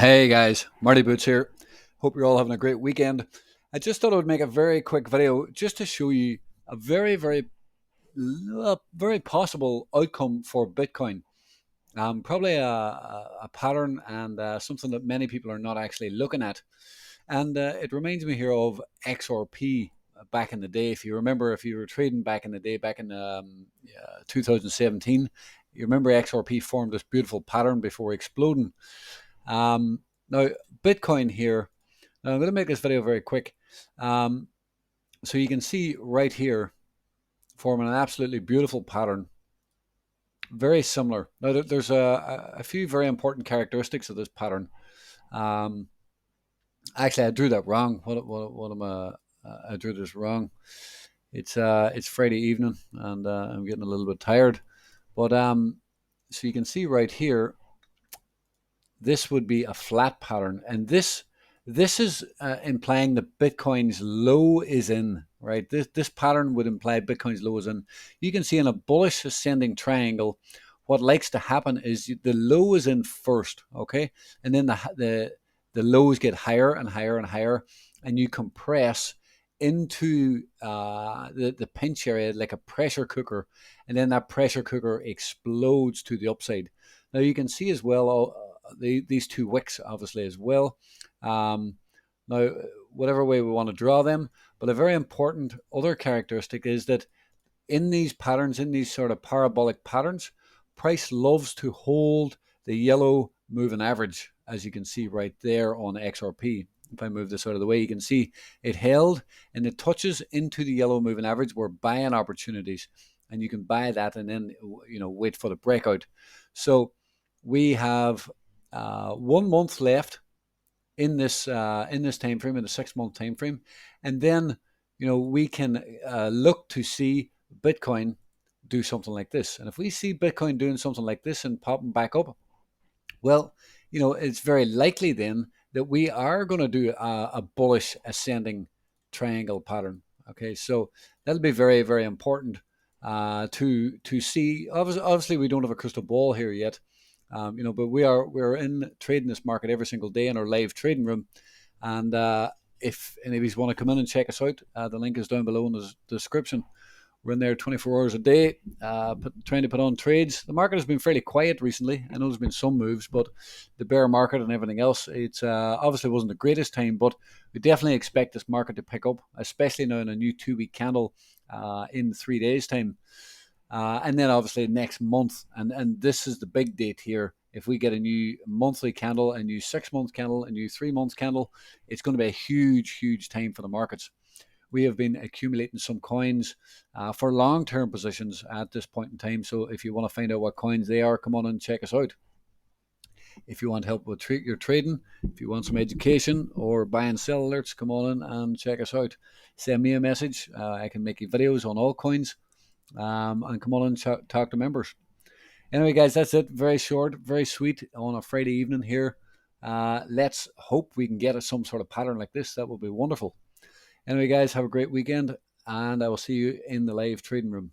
Hey guys, MartyBoots here. Hope you're all having a great weekend. I just thought I would make a very quick video just to show you a very possible outcome for Bitcoin. Probably a pattern and something that many people are not actually looking at. And it reminds me here of XRP back in the day. If you remember, if you were trading back in the day, back in 2017, you remember XRP formed this beautiful pattern before exploding. Now, Bitcoin here, now I'm going to make this video very quick. So you can see right here, forming an absolutely beautiful pattern, very similar. Now, there's a few very important characteristics of this pattern. Actually, I drew that wrong. What am I drew this wrong. It's Friday evening, and I'm getting a little bit tired. But so you can see right here, this would be a flat pattern, and this is implying that Bitcoin's low is in, right? This pattern would imply Bitcoin's low is in. You can see in a bullish ascending triangle, what likes to happen is the low is in first, okay, and then the lows get higher and higher and higher, and you compress into the pinch area like a pressure cooker, and then that pressure cooker explodes to the upside. Now you can see as well these two wicks obviously as well. Now, whatever way we want to draw them, but a very important other characteristic is that in these patterns, in these sort of parabolic patterns, price loves to hold the yellow moving average, as you can see right there on XRP. If I move this out of the way, you can see it held and it touches into the yellow moving average. We're buying opportunities, and you can buy that and then wait for the breakout. So we have 1 month left in this time frame, in the 6 month time frame, and then we can look to see Bitcoin do something like this. And if we see Bitcoin doing something like this and popping back up, well, it's very likely then that we are going to do a bullish ascending triangle pattern. Okay, so that'll be very, very important to see. Obviously, we don't have a crystal ball here yet. But we're in trading this market every single day in our live trading room, and if any of you want to come in and check us out, the link is down below in the description. We're in there 24 hours a day, trying to put on trades. The market has been fairly quiet recently. I know there's been some moves, but the bear market and everything else, it's obviously wasn't the greatest time, but we definitely expect this market to pick up, especially now in a new 2-week candle in 3 days' time. And then obviously next month, and this is the big date here. If we get a new monthly candle, a new 6 month candle, a new 3 month candle, it's going to be a huge, huge time for the markets. We have been accumulating some coins for long-term positions at this point in time. So if you want to find out what coins they are, come on and check us out. If you want help with your trading, if you want some education or buy and sell alerts, come on in and check us out. Send me a message. I can make you videos on altcoins. And come on and talk to members. Anyway, guys, that's it. Very short, very sweet on a Friday evening here. Let's hope we can get some sort of pattern like this. That would be wonderful. Anyway, guys, have a great weekend, and I will see you in the live trading room.